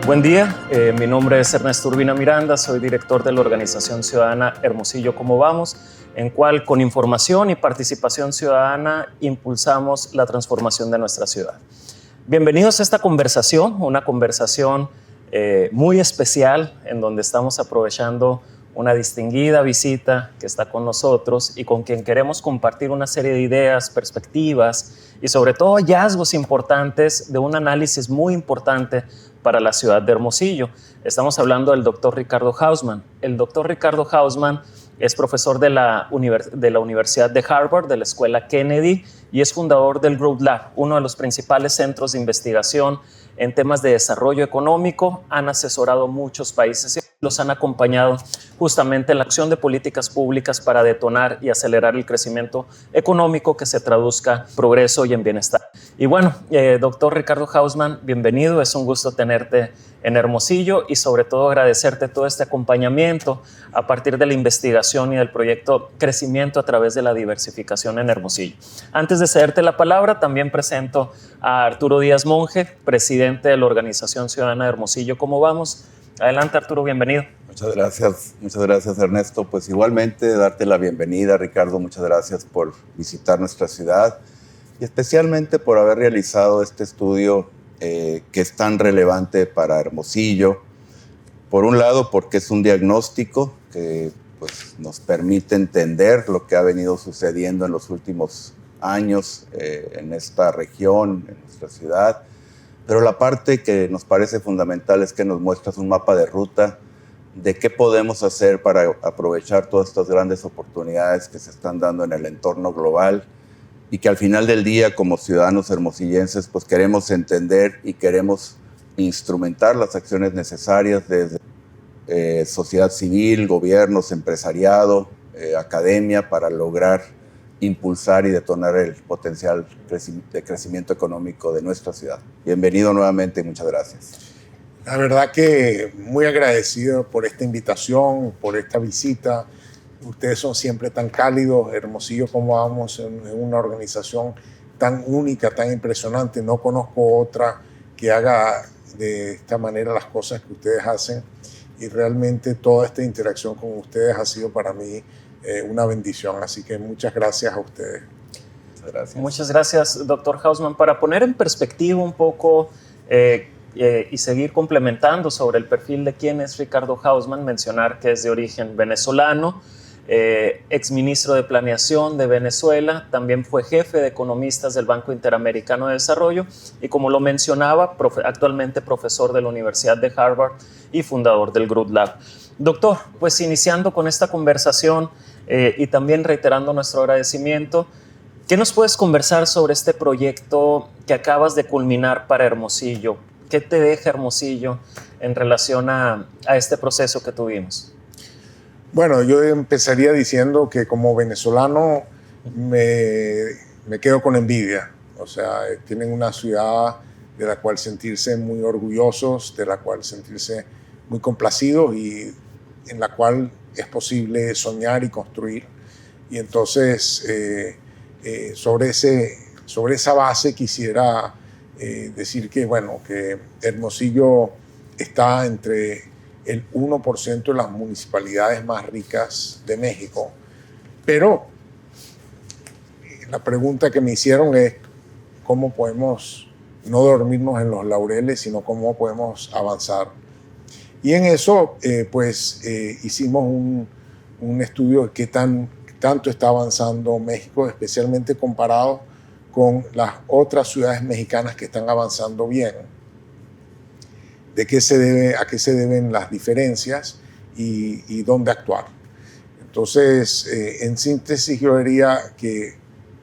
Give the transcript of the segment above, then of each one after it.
Buen día, mi nombre es Ernesto Urbina Miranda, soy director de la organización ciudadana Hermosillo ¿Cómo vamos?, en cual con información y participación ciudadana impulsamos la transformación de nuestra ciudad. Bienvenidos a esta conversación, una conversación muy especial en donde estamos aprovechando una distinguida visita que está con nosotros y con quien queremos compartir una serie de ideas, perspectivas y sobre todo hallazgos importantes de un análisis muy importante para la ciudad de Hermosillo. Estamos hablando del doctor Ricardo Hausmann. El doctor Ricardo Hausmann es profesor de la Universidad de Harvard, de la Escuela Kennedy, y es fundador del Growth Lab, uno de los principales centros de investigación en temas de desarrollo económico. Han asesorado muchos países y los han acompañado justamente en la acción de políticas públicas para detonar y acelerar el crecimiento económico que se traduzca en progreso y en bienestar. Y bueno, doctor Ricardo Hausmann, bienvenido. Es un gusto tenerte en Hermosillo y sobre todo agradecerte todo este acompañamiento a partir de la investigación y del proyecto Crecimiento a través de la diversificación en Hermosillo. Antes de cederte la palabra, también presento a Arturo Díaz Monge, presidente de la Organización Ciudadana de Hermosillo ¿Cómo vamos? Adelante, Arturo, bienvenido. Muchas gracias Ernesto. Pues igualmente darte la bienvenida, Ricardo, muchas gracias por visitar nuestra ciudad y especialmente por haber realizado este estudio que es tan relevante para Hermosillo. Por un lado, porque es un diagnóstico que pues, nos permite entender lo que ha venido sucediendo en los últimos años en esta región, en nuestra ciudad. Pero la parte que nos parece fundamental es que nos muestras un mapa de ruta de qué podemos hacer para aprovechar todas estas grandes oportunidades que se están dando en el entorno global y que al final del día, como ciudadanos hermosillenses, pues queremos entender y queremos instrumentar las acciones necesarias desde sociedad civil, gobiernos, empresariado, academia, para lograr impulsar y detonar el potencial de crecimiento económico de nuestra ciudad. Bienvenido nuevamente y muchas gracias. La verdad que muy agradecido por esta invitación, por esta visita. Ustedes son siempre tan cálidos. Hermosillo ¿Cómo vamos? En una organización tan única, tan impresionante. No conozco otra que haga de esta manera las cosas que ustedes hacen. Y realmente toda esta interacción con ustedes ha sido para mí una bendición. Así que muchas gracias a ustedes. Muchas gracias. Muchas gracias, doctor Hausmann. Para poner en perspectiva un poco y seguir complementando sobre el perfil de quién es Ricardo Hausmann, mencionar que es de origen venezolano, exministro de Planeación de Venezuela, también fue jefe de economistas del Banco Interamericano de Desarrollo y, como lo mencionaba, actualmente profesor de la Universidad de Harvard y fundador del Growth Lab. Doctor, pues iniciando con esta conversación y también reiterando nuestro agradecimiento, ¿qué nos puedes conversar sobre este proyecto que acabas de culminar para Hermosillo? ¿Qué te deja Hermosillo en relación a este proceso que tuvimos? Bueno, yo empezaría diciendo que como venezolano me quedo con envidia. O sea, tienen una ciudad de la cual sentirse muy orgullosos, de la cual sentirse muy complacidos y en la cual es posible soñar y construir. Y entonces, sobre esa base quisiera decir que, bueno, que Hermosillo está entre el 1% de las municipalidades más ricas de México. Pero la pregunta que me hicieron es cómo podemos no dormirnos en los laureles, sino cómo podemos avanzar. Y en eso, hicimos un estudio de qué tanto está avanzando México, especialmente comparado con las otras ciudades mexicanas que están avanzando bien. A qué se deben las diferencias y dónde actuar. Entonces, en síntesis, yo diría que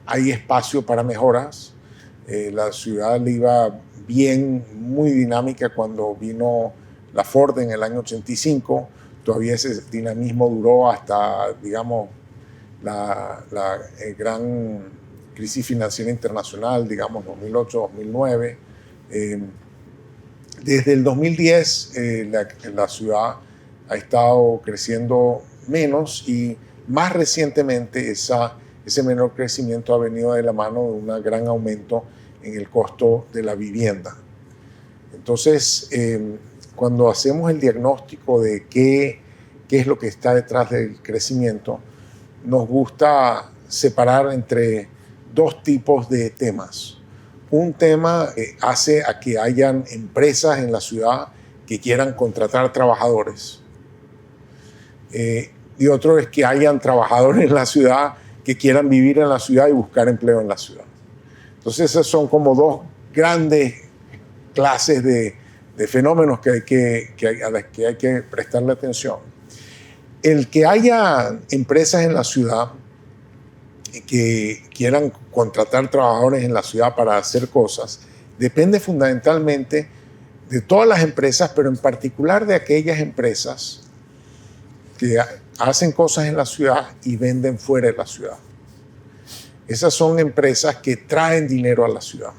hay espacio para mejoras. La ciudad le iba bien, muy dinámica cuando vino la Ford en el año 85. Todavía ese dinamismo duró hasta, digamos, la gran crisis financiera internacional, digamos, 2008-2009. Desde el 2010 la ciudad ha estado creciendo menos y más recientemente ese menor crecimiento ha venido de la mano de un gran aumento en el costo de la vivienda. Entonces, cuando hacemos el diagnóstico de qué es lo que está detrás del crecimiento, nos gusta separar entre dos tipos de temas. Un tema hace a que hayan empresas en la ciudad que quieran contratar trabajadores. Y otro es que hayan trabajadores en la ciudad que quieran vivir en la ciudad y buscar empleo en la ciudad. Entonces esas son como dos grandes clases de fenómenos a las que hay que prestarle atención. El que haya empresas en la ciudad que quieran contratar trabajadores en la ciudad para hacer cosas depende fundamentalmente de todas las empresas, pero en particular de aquellas empresas que hacen cosas en la ciudad y venden fuera de la ciudad. Esas son empresas que traen dinero a la ciudad.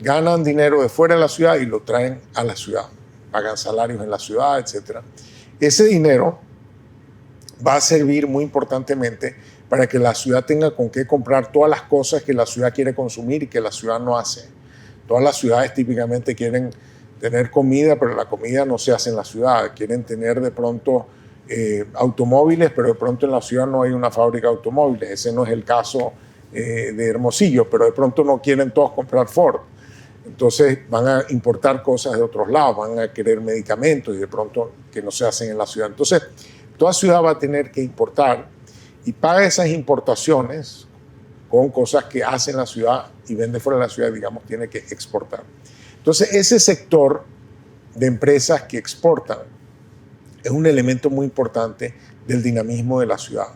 Ganan dinero de fuera de la ciudad y lo traen a la ciudad. Pagan salarios en la ciudad, etc. Ese dinero va a servir muy importantemente para que la ciudad tenga con qué comprar todas las cosas que la ciudad quiere consumir y que la ciudad no hace. Todas las ciudades típicamente quieren tener comida, pero la comida no se hace en la ciudad. Quieren tener de pronto automóviles, pero de pronto en la ciudad no hay una fábrica de automóviles. Ese no es el caso de Hermosillo, pero de pronto no quieren todos comprar Ford. Entonces van a importar cosas de otros lados, van a querer medicamentos y de pronto que no se hacen en la ciudad. Entonces toda ciudad va a tener que importar y paga esas importaciones con cosas que hace en la ciudad y vende fuera de la ciudad, digamos, tiene que exportar. Entonces ese sector de empresas que exportan es un elemento muy importante del dinamismo de la ciudad.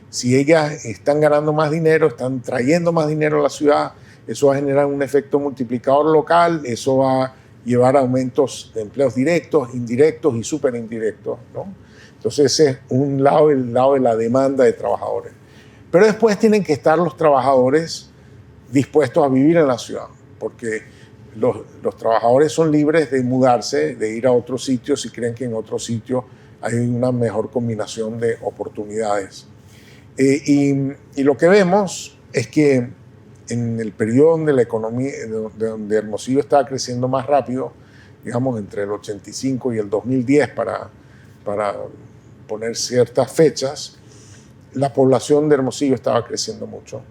Si ellas están ganando más dinero, están trayendo más dinero a la ciudad, eso va a generar un efecto multiplicador local, eso va a llevar a aumentos de empleos directos, indirectos y súper indirectos, ¿no? Entonces ese es un lado, el lado de la demanda de trabajadores. Pero después tienen que estar los trabajadores dispuestos a vivir en la ciudad, porque los trabajadores son libres de mudarse, de ir a otros sitios si creen que en otro sitio hay una mejor combinación de oportunidades. Y lo que vemos es que en el periodo donde la economía, donde Hermosillo estaba creciendo más rápido, digamos entre el 85 y el 2010 para poner ciertas fechas, la población de Hermosillo estaba creciendo mucho.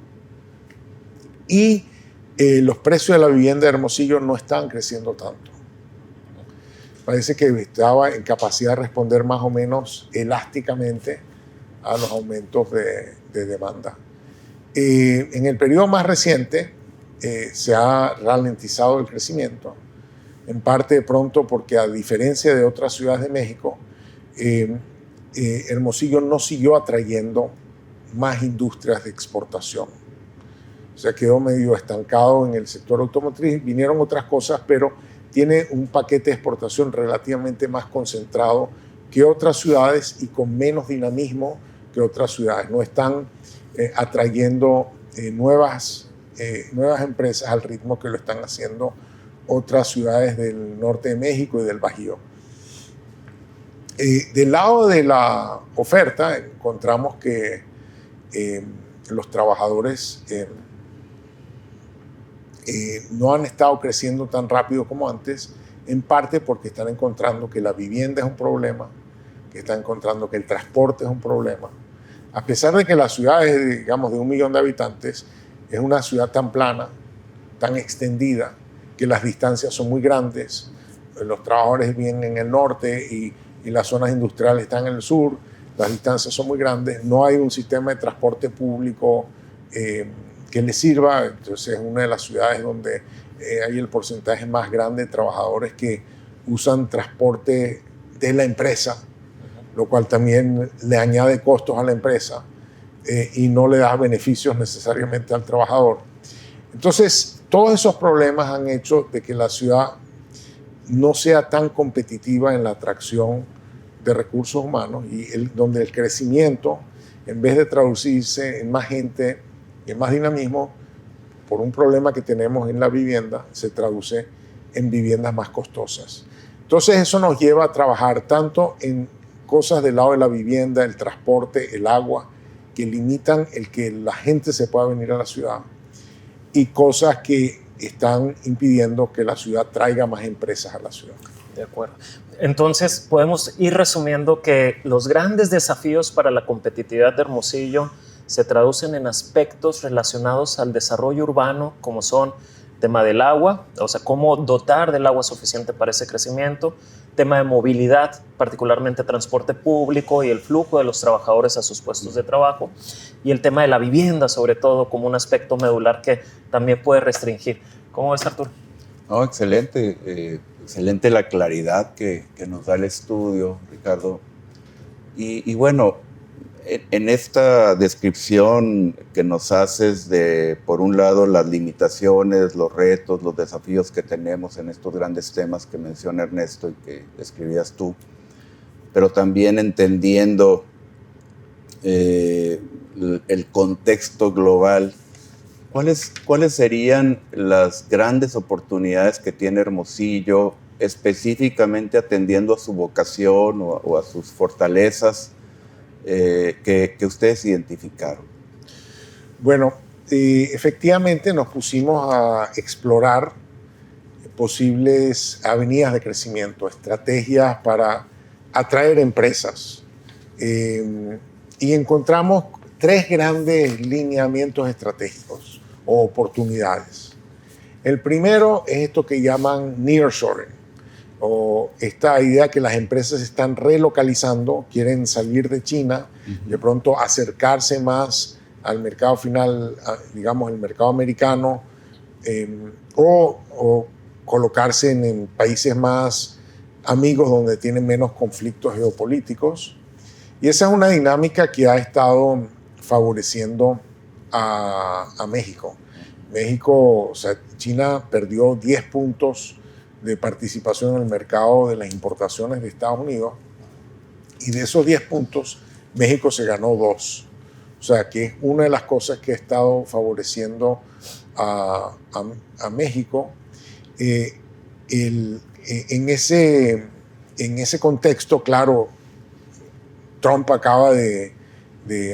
Y los precios de la vivienda de Hermosillo no estaban creciendo tanto. Parece que estaba en capacidad de responder más o menos elásticamente a los aumentos de demanda. En el periodo más reciente se ha ralentizado el crecimiento, en parte de pronto porque a diferencia de otras ciudades de México, Hermosillo no siguió atrayendo más industrias de exportación. O sea, quedó medio estancado en el sector automotriz, vinieron otras cosas, pero tiene un paquete de exportación relativamente más concentrado que otras ciudades y con menos dinamismo que otras ciudades. No están atrayendo nuevas empresas al ritmo que lo están haciendo otras ciudades del norte de México y del Bajío. Del lado de la oferta encontramos que los trabajadores no han estado creciendo tan rápido como antes, en parte porque están encontrando que la vivienda es un problema, que están encontrando que el transporte es un problema. A pesar de que la ciudad es, digamos, de 1 millón de habitantes, es una ciudad tan plana, tan extendida, que las distancias son muy grandes. Los trabajadores viven en el norte y las zonas industriales están en el sur, las distancias son muy grandes, no hay un sistema de transporte público que les sirva. Entonces es una de las ciudades donde hay el porcentaje más grande de trabajadores que usan transporte de la empresa, lo cual también le añade costos a la empresa y no le da beneficios necesariamente al trabajador. Entonces, todos esos problemas han hecho de que la ciudad no sea tan competitiva en la atracción de recursos humanos y donde el crecimiento, en vez de traducirse en más gente, en más dinamismo, por un problema que tenemos en la vivienda, se traduce en viviendas más costosas. Entonces eso nos lleva a trabajar tanto en cosas del lado de la vivienda, el transporte, el agua, que limitan el que la gente se pueda venir a la ciudad, y cosas que están impidiendo que la ciudad traiga más empresas a la ciudad. De acuerdo. Entonces, podemos ir resumiendo que los grandes desafíos para la competitividad de Hermosillo se traducen en aspectos relacionados al desarrollo urbano, como son tema del agua, o sea, cómo dotar del agua suficiente para ese crecimiento, tema de movilidad, particularmente transporte público y el flujo de los trabajadores a sus puestos de trabajo, y el tema de la vivienda, sobre todo, como un aspecto medular que también puede restringir. ¿Cómo ves, Arturo? No, excelente. Excelente la claridad que nos da el estudio, Ricardo. Y bueno, en esta descripción que nos haces de, por un lado, las limitaciones, los retos, los desafíos que tenemos en estos grandes temas que menciona Ernesto y que describías tú, pero también entendiendo el contexto global, ¿cuáles serían las grandes oportunidades que tiene Hermosillo, específicamente atendiendo a su vocación o a sus fortalezas que ustedes identificaron? Bueno, efectivamente nos pusimos a explorar posibles avenidas de crecimiento, estrategias para atraer empresas. Y encontramos 3 grandes lineamientos estratégicos o oportunidades. El primero es esto que llaman nearshoring, o esta idea que las empresas se están relocalizando, quieren salir de China, de pronto acercarse más al mercado final, digamos el mercado americano, o colocarse en países más amigos donde tienen menos conflictos geopolíticos. Y esa es una dinámica que ha estado favoreciendo a México. México, o sea, China perdió 10 puntos de participación en el mercado de las importaciones de Estados Unidos, y de esos 10 puntos, México se ganó 2. O sea, que es una de las cosas que ha estado favoreciendo a México. En ese contexto, claro, Trump acaba de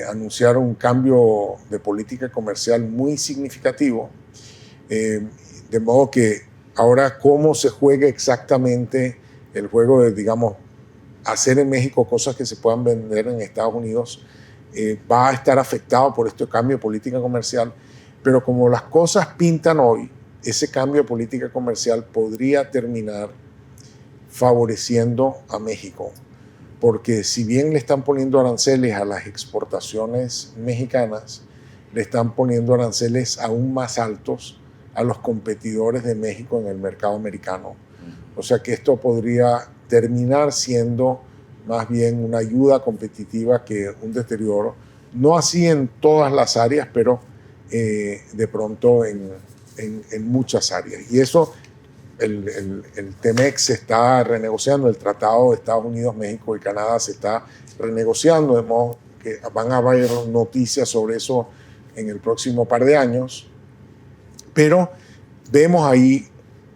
anunciar un cambio de política comercial muy significativo, de modo que ahora cómo se juega exactamente el juego de, digamos, hacer en México cosas que se puedan vender en Estados Unidos, va a estar afectado por este cambio de política comercial, pero como las cosas pintan hoy, ese cambio de política comercial podría terminar favoreciendo a México, porque si bien le están poniendo aranceles a las exportaciones mexicanas, le están poniendo aranceles aún más altos a los competidores de México en el mercado americano. O sea que esto podría terminar siendo más bien una ayuda competitiva que un deterioro. No así en todas las áreas, pero de pronto en muchas áreas. Y eso, el TEMEC se está renegociando, el Tratado de Estados Unidos, México y Canadá se está renegociando, de modo que van a haber noticias sobre eso en el próximo par de años. Pero vemos ahí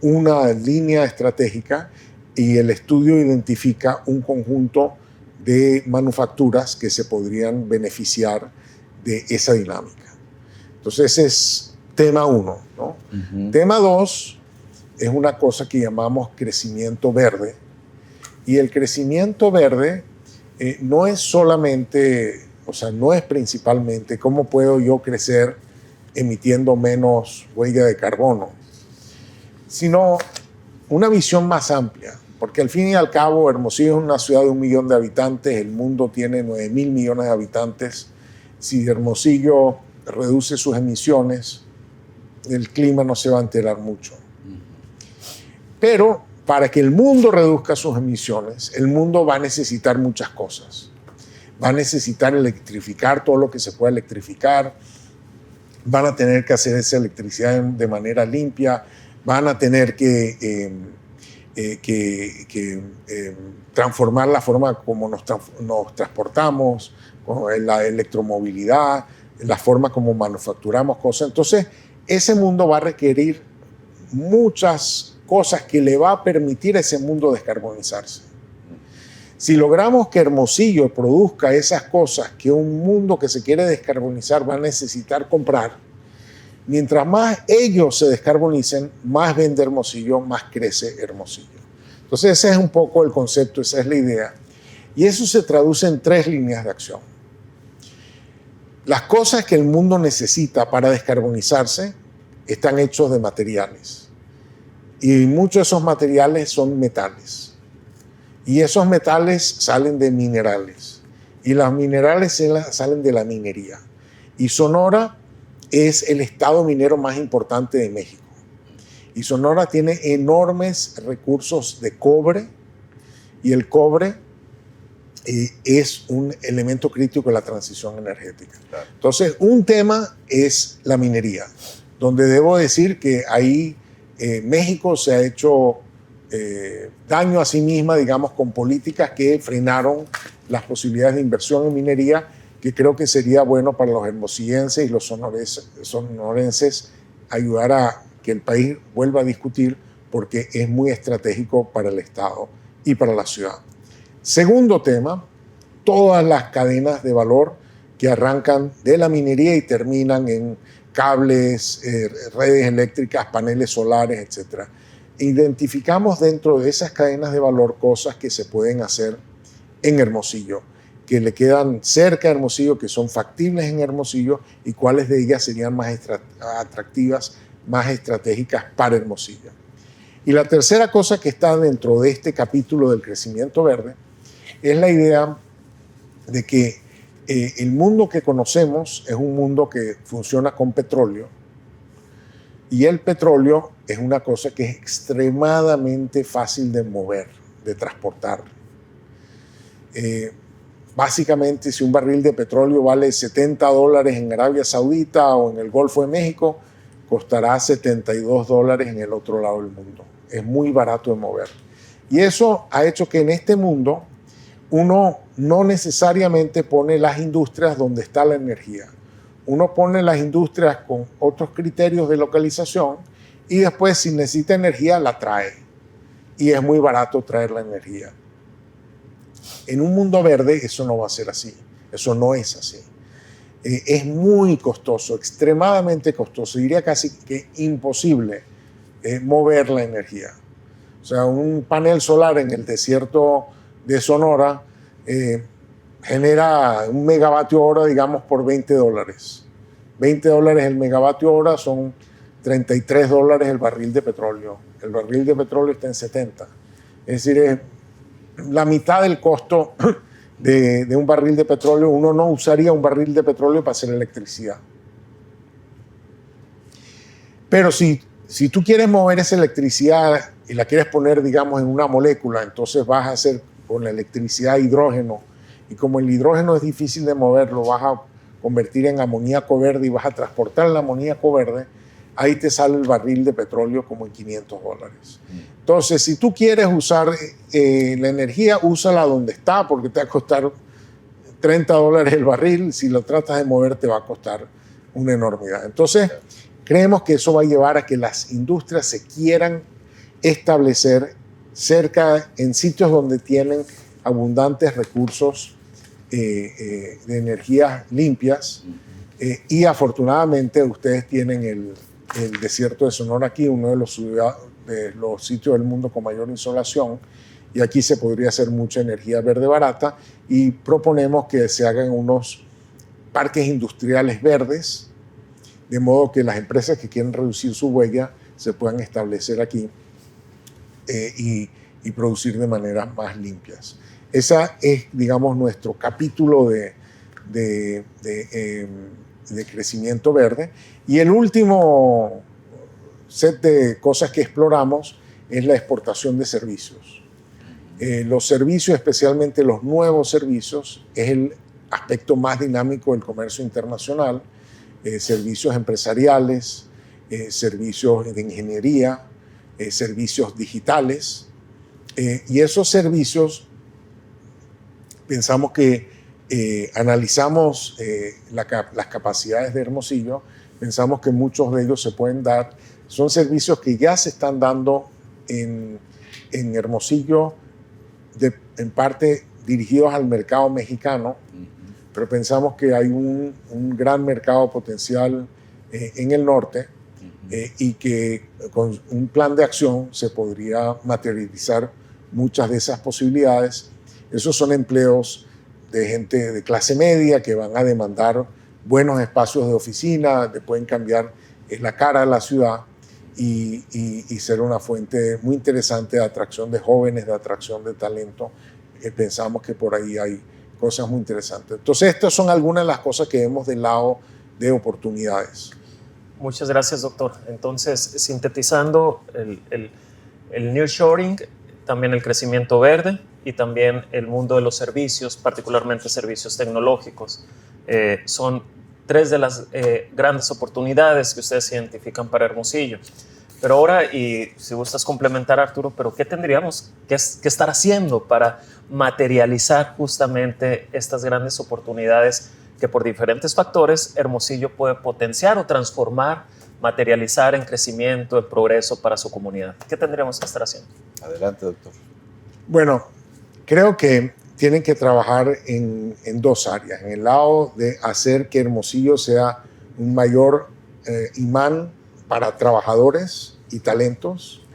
una línea estratégica y el estudio identifica un conjunto de manufacturas que se podrían beneficiar de esa dinámica. Entonces ese es tema 1, ¿no? Tema 2 es una cosa que llamamos crecimiento verde. Y el crecimiento verde no es solamente, o sea, no es principalmente cómo puedo yo crecer emitiendo menos huella de carbono, sino una visión más amplia, porque al fin y al cabo Hermosillo es una ciudad de 1 millón de habitantes, el mundo tiene 9.000 millones de habitantes. Si Hermosillo reduce sus emisiones, el clima no se va a alterar mucho. Pero para que el mundo reduzca sus emisiones, el mundo va a necesitar muchas cosas. Va a necesitar electrificar todo lo que se pueda electrificar, van a tener que hacer esa electricidad de manera limpia, van a tener que transformar la forma como nos transportamos, la electromovilidad, la forma como manufacturamos cosas. Entonces, ese mundo va a requerir muchas cosas que le va a permitir a ese mundo descarbonizarse. Si logramos que Hermosillo produzca esas cosas que un mundo que se quiere descarbonizar va a necesitar comprar, Mientras más ellos se descarbonicen, más vende Hermosillo, más crece Hermosillo. Entonces ese es un poco el concepto, esa es la idea. Y eso se traduce en 3 líneas de acción. Las cosas que el mundo necesita para descarbonizarse están hechos de materiales. Y muchos de esos materiales son metales. Y esos metales salen de minerales. Y los minerales salen de la minería. Y Sonora es el estado minero más importante de México. Y Sonora tiene enormes recursos de cobre. Y el cobre es un elemento crítico de la transición energética. Claro. Entonces, un tema es la minería, donde debo decir que ahí México se ha hecho daño a sí misma, digamos, con políticas que frenaron las posibilidades de inversión en minería, que creo que sería bueno para los hermosillenses y los sonorenses ayudar a que el país vuelva a discutir, porque es muy estratégico para el Estado y para la ciudad. Segundo tema, todas las cadenas de valor que arrancan de la minería y terminan en cables, redes eléctricas, paneles solares, etc. Identificamos dentro de esas cadenas de valor cosas que se pueden hacer en Hermosillo, que le quedan cerca de Hermosillo, que son factibles en Hermosillo, y cuáles de ellas serían más atractivas, más estratégicas para Hermosillo. Y la tercera cosa que está dentro de este capítulo del crecimiento verde es la idea de que el mundo que conocemos es un mundo que funciona con petróleo, y el petróleo es una cosa que es extremadamente fácil de mover, de transportar. Básicamente, si un barril de petróleo vale $70 en Arabia Saudita o en el Golfo de México, costará $72 en el otro lado del mundo. Es muy barato de mover. Y eso ha hecho que en este mundo uno no necesariamente pone las industrias donde está la energía. Uno pone las industrias con otros criterios de localización y después, si necesita energía, la trae. Y es muy barato traer la energía. En un mundo verde eso no va a ser así. Eso no es así. Es muy costoso, extremadamente costoso. Diría casi que imposible mover la energía. O sea, un panel solar en el desierto de Sonora genera 1 megavatio hora, digamos, por $20. $20 el megavatio hora son $33 el barril de petróleo. El barril de petróleo está en 70. Es decir, es la mitad del costo de un barril de petróleo. Uno no usaría un barril de petróleo para hacer electricidad. Pero si tú quieres mover esa electricidad y la quieres poner, digamos, en una molécula, entonces vas a hacer con la electricidad hidrógeno. Y como el hidrógeno es difícil de mover, lo vas a convertir en amoníaco verde y vas a transportar el amoníaco verde. Ahí te sale el barril de petróleo como en $500. Entonces, si tú quieres usar la energía, úsala donde está, porque te va a costar $30 el barril. Si lo tratas de mover, te va a costar una enormidad. Entonces, creemos que eso va a llevar a que las industrias se quieran establecer cerca, en sitios donde tienen abundantes recursos de energías limpias. Y afortunadamente ustedes tienen el desierto de Sonora aquí, uno de los sitios del mundo con mayor insolación, y aquí se podría hacer mucha energía verde barata, y proponemos que se hagan unos parques industriales verdes, de modo que las empresas que quieren reducir su huella se puedan establecer aquí y producir de maneras más limpias. Esa es, digamos, nuestro capítulo de crecimiento verde. Y el último set de cosas que exploramos es la exportación de servicios. Los servicios, especialmente los nuevos servicios, es el aspecto más dinámico del comercio internacional. Servicios empresariales, servicios de ingeniería, servicios digitales. Y esos servicios, pensamos que analizamos las capacidades de Hermosillo, pensamos que muchos de ellos se pueden dar. Son servicios que ya se están dando en Hermosillo, en parte dirigidos al mercado mexicano, pero pensamos que hay un gran mercado potencial en el norte, y que con un plan de acción se podría materializar muchas de esas posibilidades. Esos son empleos de gente de clase media que van a demandar buenos espacios de oficina, que pueden cambiar la cara de la ciudad y ser una fuente muy interesante de atracción de jóvenes, de atracción de talento. Pensamos que por ahí hay cosas muy interesantes. Entonces, estas son algunas de las cosas que vemos del lado de oportunidades. Muchas gracias, doctor. Entonces, sintetizando, el nearshoring, también el crecimiento verde y también el mundo de los servicios, particularmente servicios tecnológicos, son tres de las grandes oportunidades que ustedes identifican para Hermosillo. Pero ahora, y si gustas complementar, Arturo, pero ¿qué tendríamos que estar haciendo para materializar justamente estas grandes oportunidades que por diferentes factores Hermosillo puede potenciar o transformar, materializar en crecimiento, en progreso para su comunidad? ¿Qué tendríamos que estar haciendo? Adelante, doctor. Bueno, creo que tienen que trabajar en dos áreas. En el lado de hacer que Hermosillo sea un mayor imán para trabajadores y talentos,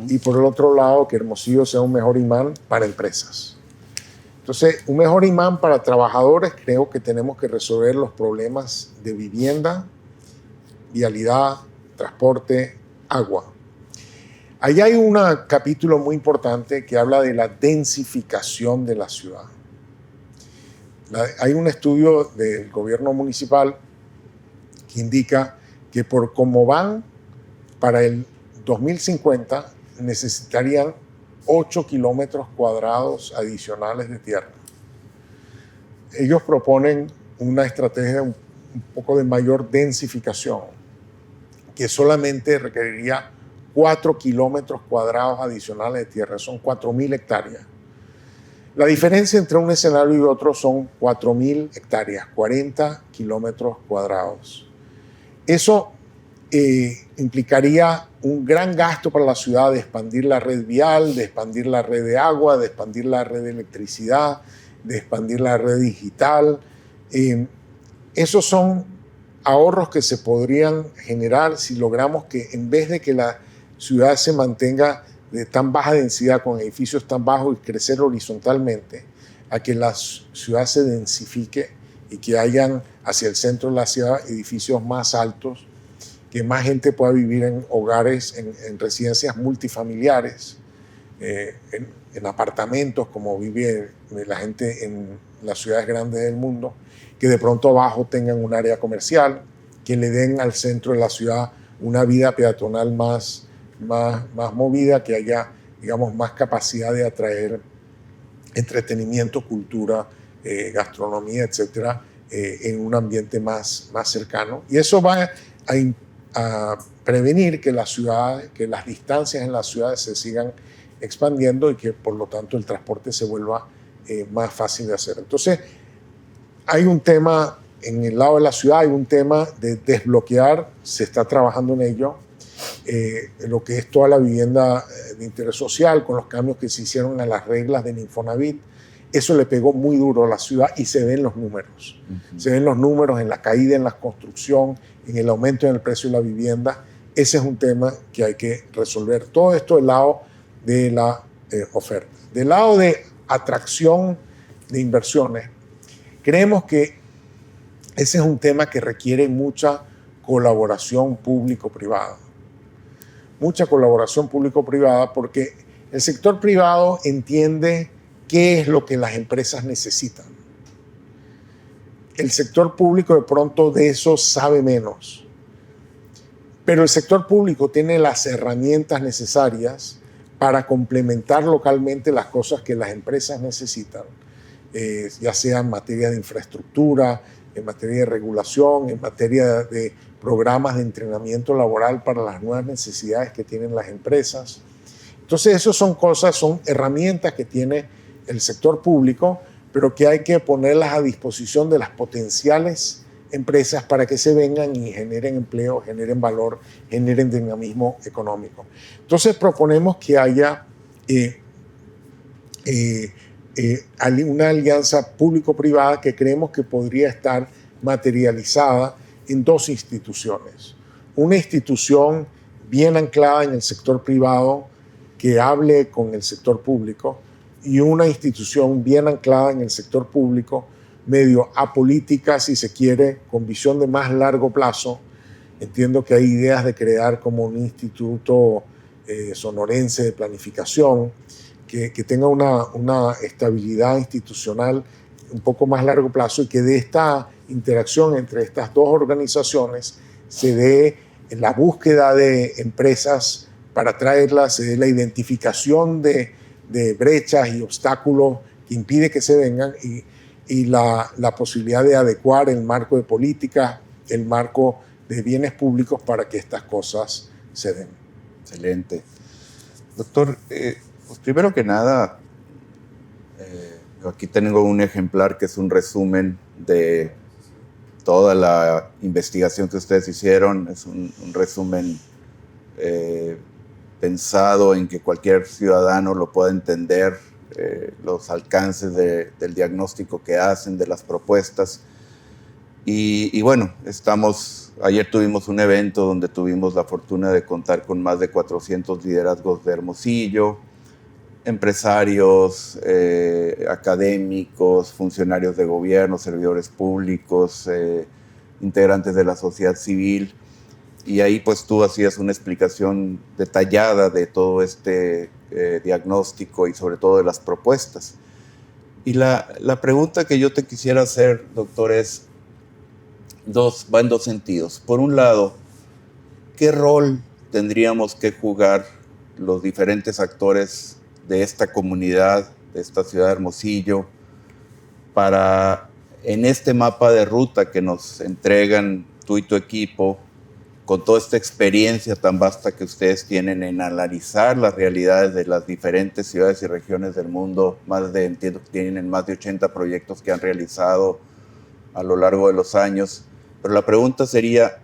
y por el otro lado que Hermosillo sea un mejor imán para empresas. Entonces, un mejor imán para trabajadores, creo que tenemos que resolver los problemas de vivienda, vialidad, transporte, agua. Allá hay un capítulo muy importante que habla de la densificación de la ciudad. Hay un estudio del gobierno municipal que indica que por cómo van para el 2050 necesitarían 8 kilómetros cuadrados adicionales de tierra. Ellos proponen una estrategia un poco de mayor densificación, que solamente requeriría 4 kilómetros cuadrados adicionales de tierra, son 4.000 hectáreas. La diferencia entre un escenario y otro son 4.000 hectáreas, 40 kilómetros cuadrados. Eso implicaría un gran gasto para la ciudad de expandir la red vial, de expandir la red de agua, de expandir la red de electricidad, de expandir la red digital. Esos son ahorros que se podrían generar si logramos que en vez de que la ciudad se mantenga de tan baja densidad con edificios tan bajos y crecer horizontalmente, a que la ciudad se densifique y que hayan hacia el centro de la ciudad edificios más altos, que más gente pueda vivir en hogares, en residencias multifamiliares, en apartamentos como vive la gente en las ciudades grandes del mundo, que de pronto abajo tengan un área comercial, que le den al centro de la ciudad una vida peatonal más movida, que haya, digamos, más capacidad de atraer entretenimiento, cultura, gastronomía, etcétera, en un ambiente más cercano. Y eso va a prevenir que las distancias en las ciudades se sigan expandiendo y que por lo tanto el transporte se vuelva más fácil de hacer. Entonces, hay un tema en el lado de la ciudad, hay un tema de desbloquear, se está trabajando en ello, lo que es toda la vivienda de interés social, con los cambios que se hicieron a las reglas del Infonavit. Eso le pegó muy duro a la ciudad y se ven los números. Se ven los números en la caída en la construcción, en el aumento en el precio de la vivienda. Ese es un tema que hay que resolver. Todo esto del lado de la oferta. Del lado de atracción de inversiones, creemos que ese es un tema que requiere mucha colaboración público-privada. Mucha colaboración público-privada porque el sector privado entiende qué es lo que las empresas necesitan. El sector público de pronto de eso sabe menos. Pero el sector público tiene las herramientas necesarias para complementar localmente las cosas que las empresas necesitan, ya sea en materia de infraestructura, en materia de regulación, en materia de programas de entrenamiento laboral para las nuevas necesidades que tienen las empresas. Entonces, esas son cosas, son herramientas que tiene el sector público, pero que hay que ponerlas a disposición de las potenciales empresas para que se vengan y generen empleo, generen valor, generen dinamismo económico. Entonces proponemos que haya una alianza público-privada que creemos que podría estar materializada en dos instituciones. Una institución bien anclada en el sector privado que hable con el sector público y una institución bien anclada en el sector público, medio apolítica, si se quiere, con visión de más largo plazo. Entiendo que hay ideas de crear como un instituto sonorense de planificación que tenga una estabilidad institucional un poco más largo plazo y que de esta interacción entre estas dos organizaciones se dé la búsqueda de empresas para traerlas, se dé la identificación de brechas y obstáculos que impide que se vengan y la posibilidad de adecuar el marco de política, el marco de bienes públicos para que estas cosas se den. Excelente. Doctor, pues primero que nada, aquí tengo un ejemplar que es un resumen de toda la investigación que ustedes hicieron. Es un resumen pensado en que cualquier ciudadano lo pueda entender, los alcances del diagnóstico que hacen, de las propuestas. Y bueno, ayer tuvimos un evento donde tuvimos la fortuna de contar con más de 400 liderazgos de Hermosillo, empresarios, académicos, funcionarios de gobierno, servidores públicos, integrantes de la sociedad civil. Y ahí pues tú hacías una explicación detallada de todo este diagnóstico y sobre todo de las propuestas. Y la pregunta que yo te quisiera hacer, doctor, va en dos sentidos. Por un lado, ¿qué rol tendríamos que jugar los diferentes actores de esta comunidad, de esta ciudad de Hermosillo, para en este mapa de ruta que nos entregan tú y tu equipo, con toda esta experiencia tan vasta que ustedes tienen en analizar las realidades de las diferentes ciudades y regiones del mundo? Entiendo que tienen más de 80 proyectos que han realizado a lo largo de los años. Pero la pregunta sería,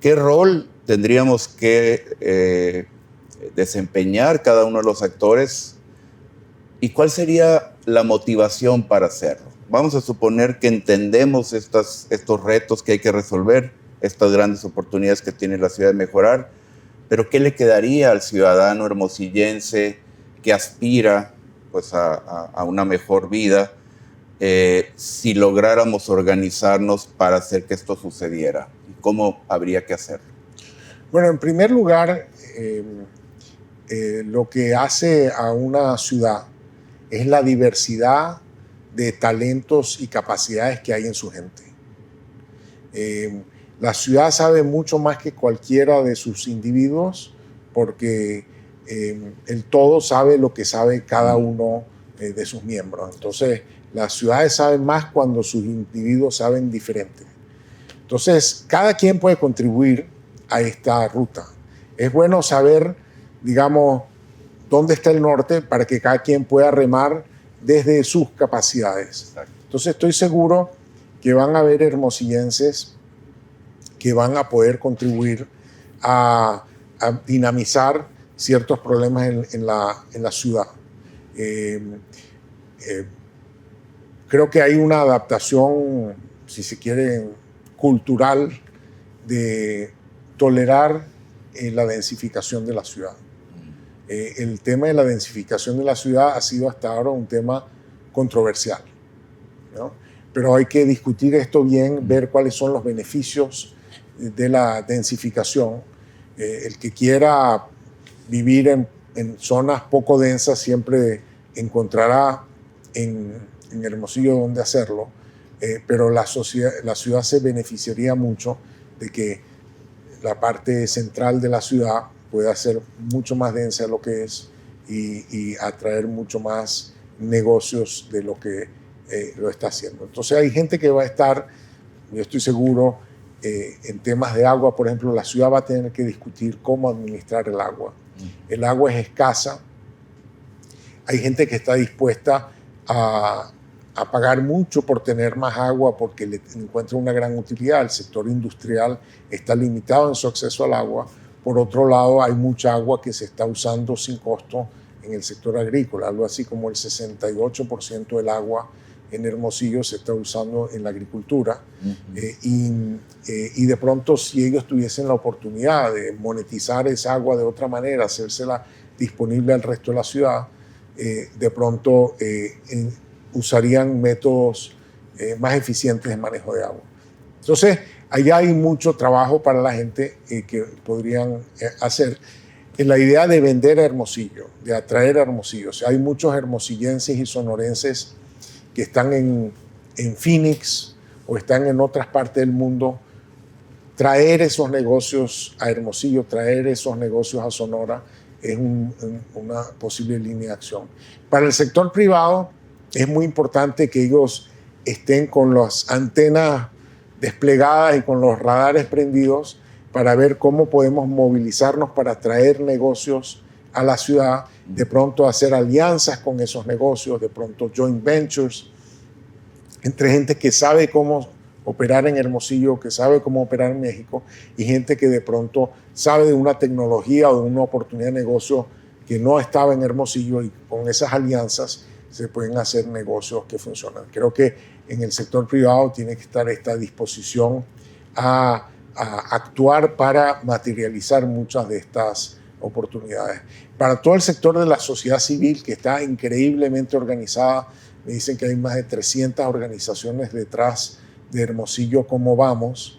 ¿qué rol tendríamos que desempeñar cada uno de los actores y cuál sería la motivación para hacerlo? Vamos a suponer que entendemos estos retos que hay que resolver, estas grandes oportunidades que tiene la ciudad de mejorar, pero ¿qué le quedaría al ciudadano hermosillense que aspira pues, a una mejor vida si lográramos organizarnos para hacer que esto sucediera? ¿Y cómo habría que hacerlo? Bueno, en primer lugar, lo que hace a una ciudad es la diversidad de talentos y capacidades que hay en su gente. La ciudad sabe mucho más que cualquiera de sus individuos porque el todo sabe lo que sabe cada uno de sus miembros. Entonces, las ciudades saben más cuando sus individuos saben diferente. Entonces, cada quien puede contribuir a esta ruta. Es bueno saber, digamos, dónde está el norte para que cada quien pueda remar desde sus capacidades. Exacto. Entonces, estoy seguro que van a haber hermosillenses que van a poder contribuir a dinamizar ciertos problemas en la ciudad. Creo que hay una adaptación, si se quiere, cultural de tolerar la densificación de la ciudad. El tema de la densificación de la ciudad ha sido hasta ahora un tema controversial, ¿no? Pero hay que discutir esto bien, ver cuáles son los beneficios de la densificación. El que quiera vivir en zonas poco densas siempre encontrará en Hermosillo donde hacerlo, pero la ciudad se beneficiaría mucho de que la parte central de la ciudad pueda ser mucho más densa de lo que es y atraer mucho más negocios de lo que lo está haciendo. Entonces hay gente que va a estar, yo estoy seguro, en temas de agua, por ejemplo, la ciudad va a tener que discutir cómo administrar el agua. El agua es escasa. Hay gente que está dispuesta a pagar mucho por tener más agua porque le encuentra una gran utilidad. El sector industrial está limitado en su acceso al agua. Por otro lado, hay mucha agua que se está usando sin costo en el sector agrícola. Algo así como el 68% del agua en Hermosillo se está usando en la agricultura. Y de pronto, si ellos tuviesen la oportunidad de monetizar esa agua de otra manera, hacérsela disponible al resto de la ciudad, de pronto usarían métodos más eficientes de manejo de agua. Entonces, allá hay mucho trabajo para la gente que podrían hacer. En la idea de vender a Hermosillo, de atraer a Hermosillo. O sea, hay muchos hermosillenses y sonorenses que están en Phoenix o están en otras partes del mundo. Traer esos negocios a Hermosillo, traer esos negocios a Sonora es una posible línea de acción. Para el sector privado es muy importante que ellos estén con las antenas desplegadas y con los radares prendidos para ver cómo podemos movilizarnos para atraer negocios a la ciudad, de pronto hacer alianzas con esos negocios, de pronto joint ventures, entre gente que sabe cómo operar en Hermosillo, que sabe cómo operar en México, y gente que de pronto sabe de una tecnología o de una oportunidad de negocio que no estaba en Hermosillo, y con esas alianzas se pueden hacer negocios que funcionan. Creo que en el sector privado tiene que estar esta disposición a actuar para materializar muchas de estas oportunidades. Para todo el sector de la sociedad civil, que está increíblemente organizada, me dicen que hay más de 300 organizaciones detrás de Hermosillo Como Vamos.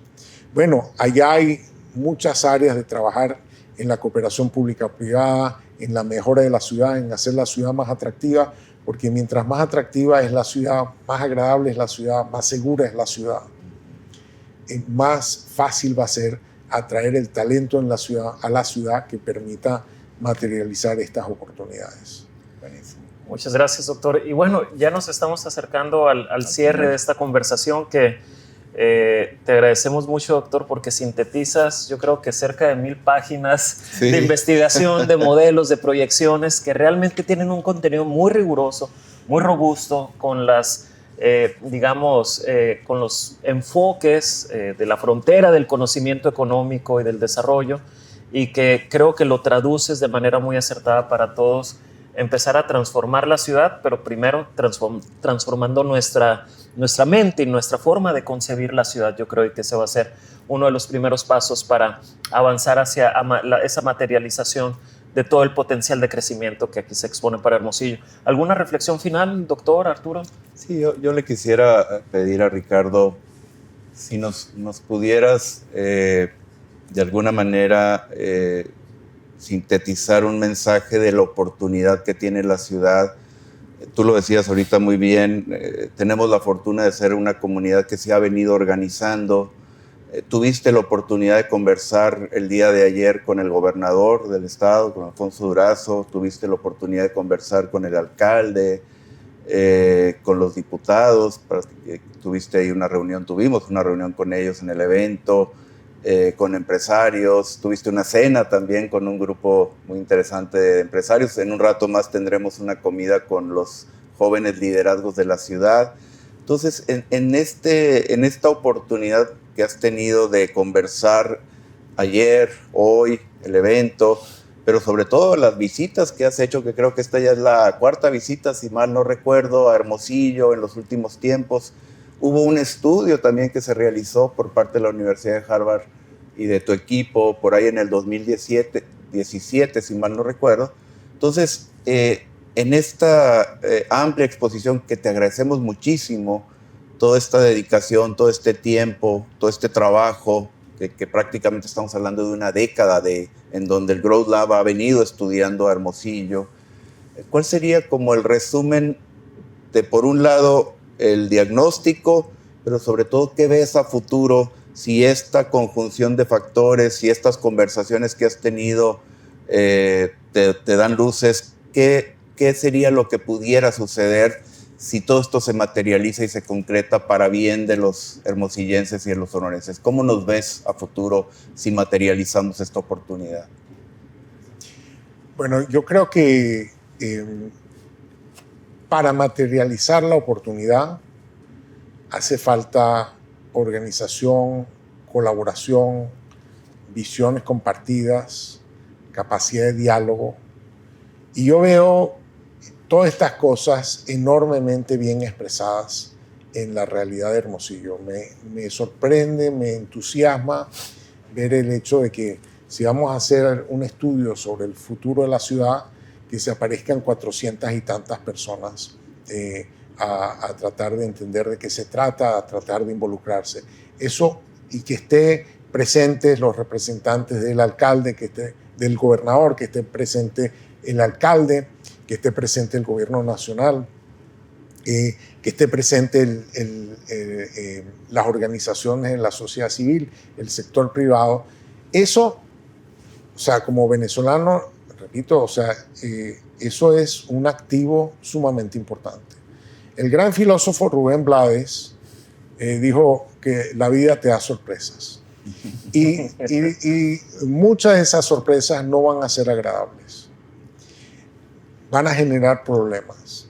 Bueno, allá hay muchas áreas de trabajar en la cooperación pública-privada, en la mejora de la ciudad, en hacer la ciudad más atractiva, porque mientras más atractiva es la ciudad, más agradable es la ciudad, más segura es la ciudad, más fácil va a ser atraer el talento en la ciudad, a la ciudad, que permita materializar estas oportunidades. Buenísimo. Muchas gracias, doctor. Y bueno, ya nos estamos acercando al cierre de esta conversación, que te agradecemos mucho, doctor, porque sintetizas, yo creo que cerca de 1000 páginas de investigación, de modelos, de proyecciones, que realmente tienen un contenido muy riguroso, muy robusto, con las con los enfoques de la frontera del conocimiento económico y del desarrollo, y que creo que lo traduces de manera muy acertada para todos empezar a transformar la ciudad, pero primero transformando nuestra mente y nuestra forma de concebir la ciudad. Yo creo que ese va a ser uno de los primeros pasos para avanzar hacia esa materialización de todo el potencial de crecimiento que aquí se expone para Hermosillo. ¿Alguna reflexión final, doctor Arturo? Sí, yo le quisiera pedir a Ricardo si nos pudieras de alguna manera sintetizar un mensaje de la oportunidad que tiene la ciudad. Tú lo decías ahorita muy bien, tenemos la fortuna de ser una comunidad que se ha venido organizando. Tuviste la oportunidad de conversar el día de ayer con el gobernador del estado, con Alfonso Durazo, tuviste la oportunidad de conversar con el alcalde, con los diputados, tuvimos una reunión con ellos en el evento, con empresarios, tuviste una cena también con un grupo muy interesante de empresarios. En un rato más tendremos una comida con los jóvenes liderazgos de la ciudad. Entonces, en esta oportunidad que has tenido de conversar ayer, hoy, el evento, pero sobre todo las visitas que has hecho, que creo que esta ya es la 4ª visita, si mal no recuerdo, a Hermosillo en los últimos tiempos. Hubo un estudio también que se realizó por parte de la Universidad de Harvard y de tu equipo por ahí en el 2017, si mal no recuerdo. Entonces, en esta amplia exposición, que te agradecemos muchísimo, toda esta dedicación, todo este tiempo, todo este trabajo, que prácticamente estamos hablando de una década en donde el Growth Lab ha venido estudiando a Hermosillo. ¿Cuál sería como el resumen de, por un lado, el diagnóstico, pero sobre todo, qué ves a futuro, si esta conjunción de factores, si estas conversaciones que has tenido te dan luces, qué sería lo que pudiera suceder si todo esto se materializa y se concreta para bien de los hermosillenses y de los sonorenses? ¿Cómo nos ves a futuro si materializamos esta oportunidad? Bueno, yo creo que para materializar la oportunidad hace falta organización, colaboración, visiones compartidas, capacidad de diálogo. Y yo veo todas estas cosas enormemente bien expresadas en la realidad de Hermosillo. Me sorprende, me entusiasma ver el hecho de que si vamos a hacer un estudio sobre el futuro de la ciudad, que se aparezcan 400 y tantas personas a tratar de entender de qué se trata, a tratar de involucrarse. Eso, y que esté presentes los representantes del alcalde, del gobernador, que esté presente el alcalde, que esté presente el gobierno nacional, que esté presente las organizaciones de la sociedad civil, el sector privado. Eso, o sea, como venezolano, repito, o sea, eso es un activo sumamente importante. El gran filósofo Rubén Blades dijo que la vida te da sorpresas. Y muchas de esas sorpresas no van a ser agradables. Van a generar problemas.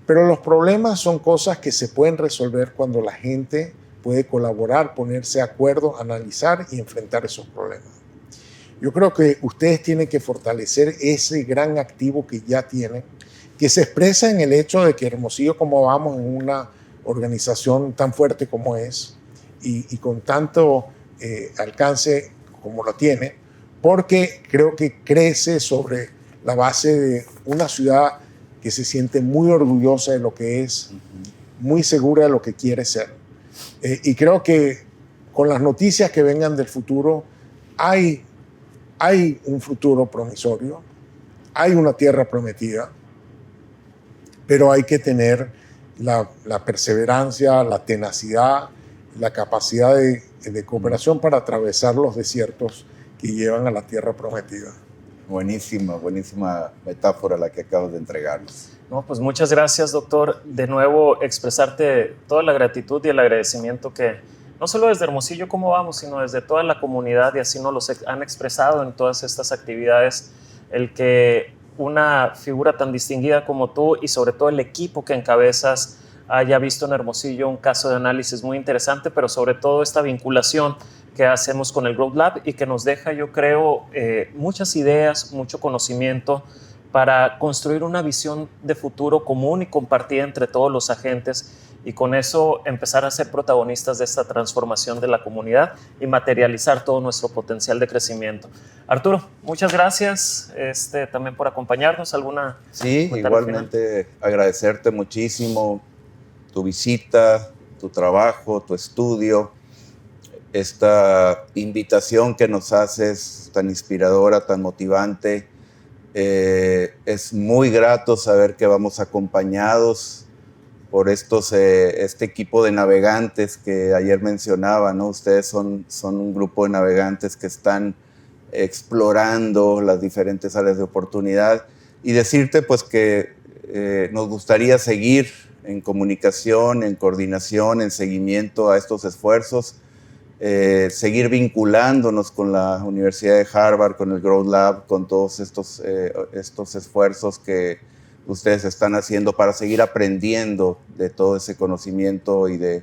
Pero los problemas son cosas que se pueden resolver cuando la gente puede colaborar, ponerse de acuerdo, analizar y enfrentar esos problemas. Yo creo que ustedes tienen que fortalecer ese gran activo que ya tienen, que se expresa en el hecho de que Hermosillo, como vamos, en una organización tan fuerte como es y con tanto alcance como lo tiene, porque creo que crece sobre la base de una ciudad que se siente muy orgullosa de lo que es, muy segura de lo que quiere ser. Y creo que con las noticias que vengan del futuro, hay un futuro promisorio, hay una tierra prometida, pero hay que tener la perseverancia, la tenacidad, la capacidad de cooperación para atravesar los desiertos que llevan a la tierra prometida. Buenísima metáfora la que acabas de entregarnos. No, pues muchas gracias, doctor. De nuevo, expresarte toda la gratitud y el agradecimiento que no solo desde Hermosillo Cómo Vamos, sino desde toda la comunidad, y así nos los han expresado en todas estas actividades, el que una figura tan distinguida como tú y sobre todo el equipo que encabezas haya visto en Hermosillo un caso de análisis muy interesante, pero sobre todo esta vinculación que hacemos con el Growth Lab y que nos deja, yo creo, muchas ideas, mucho conocimiento para construir una visión de futuro común y compartida entre todos los agentes, y con eso empezar a ser protagonistas de esta transformación de la comunidad y materializar todo nuestro potencial de crecimiento. Arturo, muchas gracias también por acompañarnos. ¿Alguna? Sí, igualmente agradecerte muchísimo tu visita, tu trabajo, tu estudio, esta invitación que nos haces tan inspiradora, tan motivante. Es muy grato saber que vamos acompañados por este equipo de navegantes que ayer mencionaba, ¿no? Ustedes son un grupo de navegantes que están explorando las diferentes áreas de oportunidad, y decirte pues que nos gustaría seguir en comunicación, en coordinación, en seguimiento a estos esfuerzos, seguir vinculándonos con la Universidad de Harvard, con el Growth Lab, con todos estos esfuerzos que ustedes están haciendo para seguir aprendiendo de todo ese conocimiento y de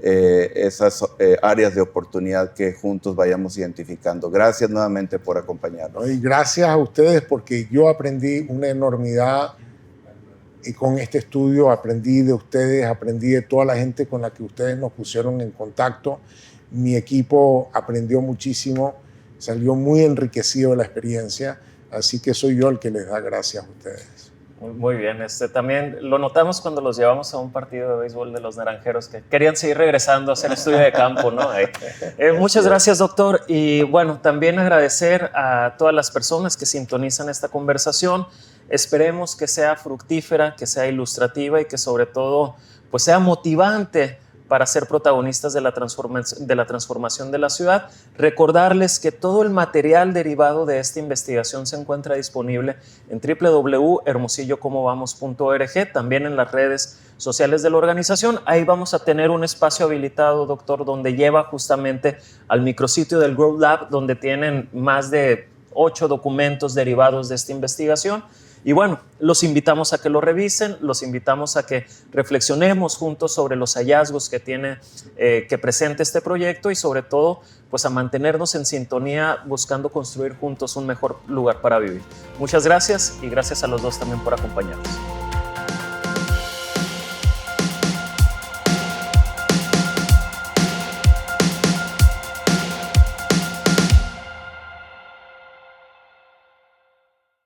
esas áreas de oportunidad que juntos vayamos identificando. Gracias nuevamente por acompañarnos. Y gracias a ustedes, porque yo aprendí una enormidad, y con este estudio aprendí de ustedes, aprendí de toda la gente con la que ustedes nos pusieron en contacto. Mi equipo aprendió muchísimo, salió muy enriquecido de la experiencia, así que soy yo el que les da gracias a ustedes. Muy bien, también lo notamos cuando los llevamos a un partido de béisbol de los Naranjeros, que querían seguir regresando a hacer estudio de campo, ¿no? Muchas gracias, doctor. Y bueno, también agradecer a todas las personas que sintonizan esta conversación. Esperemos que sea fructífera, que sea ilustrativa y que sobre todo pues sea motivante para ser protagonistas de la transformación de la ciudad. Recordarles que todo el material derivado de esta investigación se encuentra disponible en www.hermosillocomobamos.org, también en las redes sociales de la organización. Ahí vamos a tener un espacio habilitado, doctor, donde lleva justamente al micrositio del Growth Lab, donde tienen más de 8 documentos derivados de esta investigación. Y bueno, los invitamos a que lo revisen, los invitamos a que reflexionemos juntos sobre los hallazgos que presenta este proyecto, y sobre todo pues a mantenernos en sintonía buscando construir juntos un mejor lugar para vivir. Muchas gracias, y gracias a los dos también por acompañarnos.